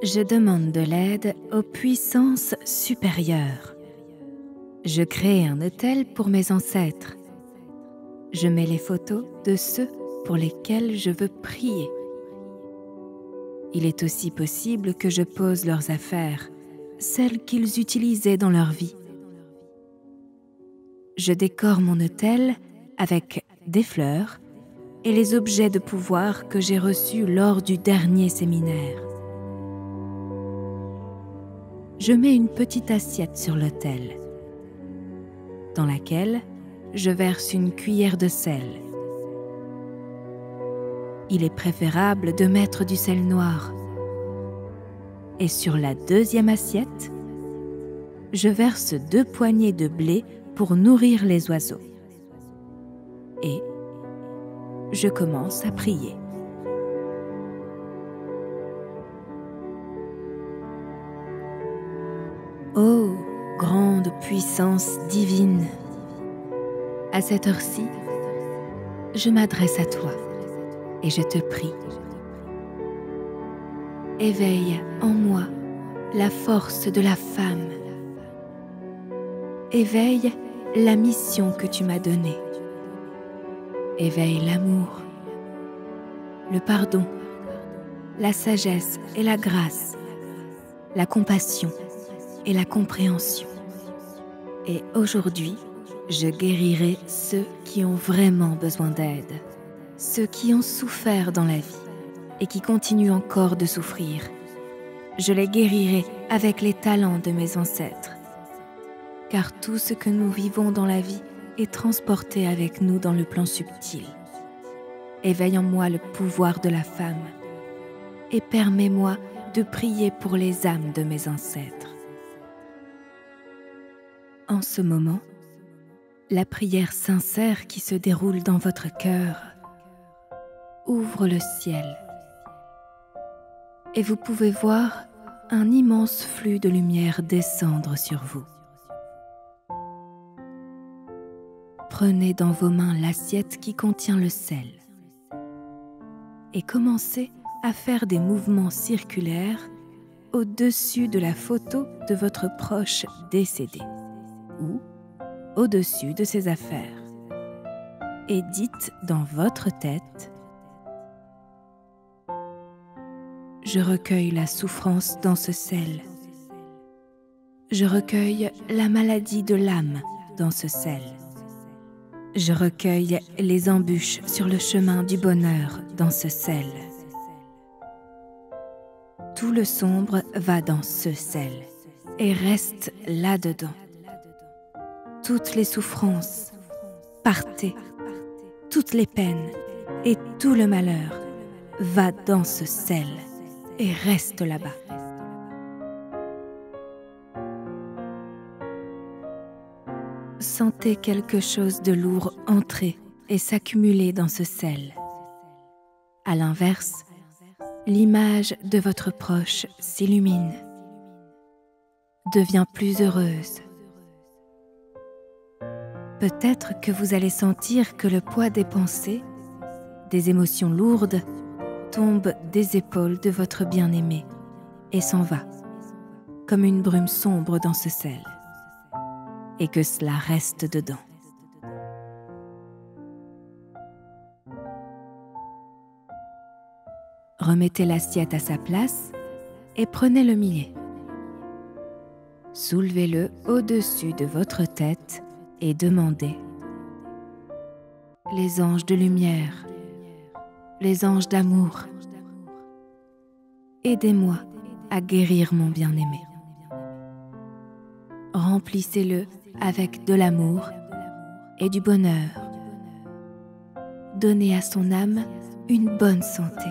Je demande de l'aide aux puissances supérieures. Je crée un autel pour mes ancêtres. Je mets les photos de ceux pour lesquels je veux prier. Il est aussi possible que je pose leurs affaires, celles qu'ils utilisaient dans leur vie. Je décore mon autel avec des fleurs et les objets de pouvoir que j'ai reçus lors du dernier séminaire. Je mets une petite assiette sur l'autel, dans laquelle je verse une cuillère de sel. Il est préférable de mettre du sel noir. Et sur la deuxième assiette, je verse 2 poignées de blé pour nourrir les oiseaux. Et je commence à prier. Ô grande puissance divine, à cette heure-ci, je m'adresse à toi et je te prie. Éveille en moi la force de la femme. Éveille la mission que tu m'as donnée. Éveille l'amour, le pardon, la sagesse et la grâce, la compassion et la compréhension. Et aujourd'hui, je guérirai ceux qui ont vraiment besoin d'aide, ceux qui ont souffert dans la vie et qui continuent encore de souffrir. Je les guérirai avec les talents de mes ancêtres, car tout ce que nous vivons dans la vie est transporté avec nous dans le plan subtil. Éveille en moi le pouvoir de la femme et permets-moi de prier pour les âmes de mes ancêtres. En ce moment, la prière sincère qui se déroule dans votre cœur ouvre le ciel et vous pouvez voir un immense flux de lumière descendre sur vous. Prenez dans vos mains l'assiette qui contient le sel et commencez à faire des mouvements circulaires au-dessus de la photo de votre proche décédé ou au-dessus de ses affaires. Et dites dans votre tête: je recueille la souffrance dans ce sel. Je recueille la maladie de l'âme dans ce sel. Je recueille les embûches sur le chemin du bonheur dans ce sel. Tout le sombre va dans ce sel et reste là-dedans. Toutes les souffrances, partez, toutes les peines et tout le malheur va dans ce sel et reste là-bas. Sentez quelque chose de lourd entrer et s'accumuler dans ce sel. À l'inverse, l'image de votre proche s'illumine, devient plus heureuse. Peut-être que vous allez sentir que le poids des pensées, des émotions lourdes, tombe des épaules de votre bien-aimé et s'en va, comme une brume sombre dans ce sel, et que cela reste dedans. Remettez l'assiette à sa place et prenez le millet. Soulevez-le au-dessus de votre tête et demandez: les anges de lumière, les anges d'amour, aidez-moi à guérir mon bien-aimé. Remplissez-le avec de l'amour et du bonheur. Donnez à son âme une bonne santé.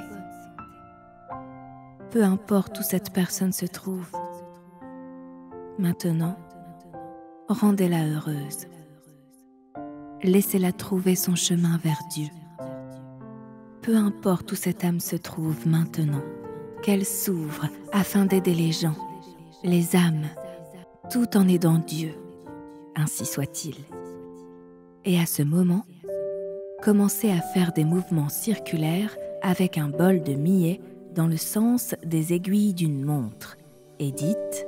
Peu importe où cette personne se trouve. Maintenant, rendez-la heureuse. Laissez-la trouver son chemin vers Dieu. Peu importe où cette âme se trouve maintenant, qu'elle s'ouvre afin d'aider les gens, les âmes, tout en aidant Dieu. Ainsi soit-il. Et à ce moment, commencez à faire des mouvements circulaires avec un bol de millet dans le sens des aiguilles d'une montre et dites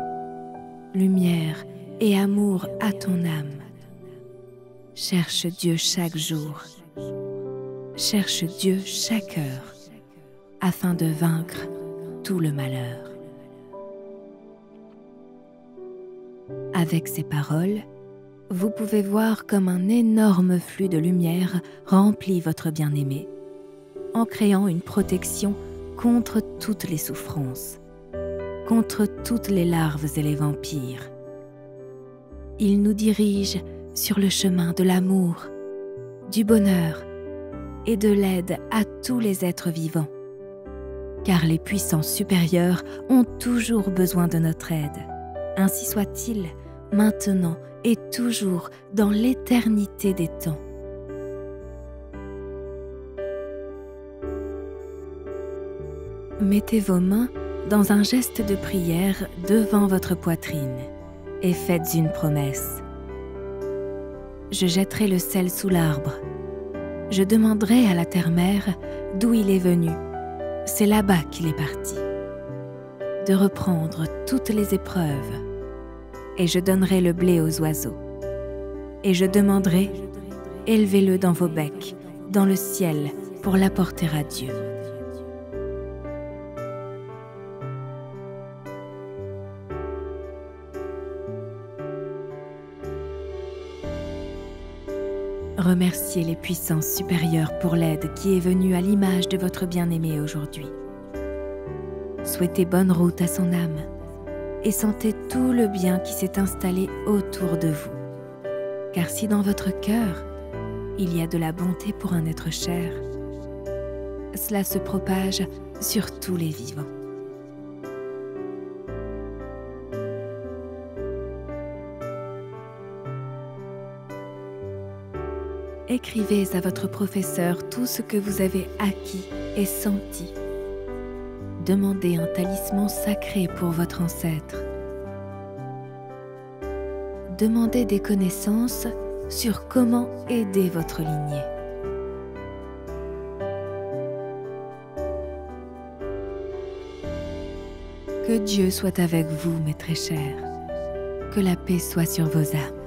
« Lumière et amour à ton âme. Cherche Dieu chaque jour. Cherche Dieu chaque heure, afin de vaincre tout le malheur. » Avec ces paroles, vous pouvez voir comme un énorme flux de lumière remplit votre bien-aimé, en créant une protection contre toutes les souffrances, contre toutes les larves et les vampires. Il nous dirige sur le chemin de l'amour, du bonheur et de l'aide à tous les êtres vivants, car les puissances supérieures ont toujours besoin de notre aide. Ainsi soit-il, maintenant et toujours dans l'éternité des temps. Mettez vos mains dans un geste de prière devant votre poitrine et faites une promesse. Je jetterai le sel sous l'arbre. Je demanderai à la terre-mère d'où il est venu. C'est là-bas qu'il est parti. De reprendre toutes les épreuves. Et je donnerai le blé aux oiseaux. Et je demanderai, élevez-le dans vos becs, dans le ciel, pour l'apporter à Dieu. Remerciez les puissances supérieures pour l'aide qui est venue à l'image de votre bien-aimé aujourd'hui. Souhaitez bonne route à son âme et sentez tout le bien qui s'est installé autour de vous. Car si dans votre cœur, il y a de la bonté pour un être cher, cela se propage sur tous les vivants. Écrivez à votre professeur tout ce que vous avez acquis et senti. Demandez un talisman sacré pour votre ancêtre. Demandez des connaissances sur comment aider votre lignée. Que Dieu soit avec vous, mes très chers. Que la paix soit sur vos âmes.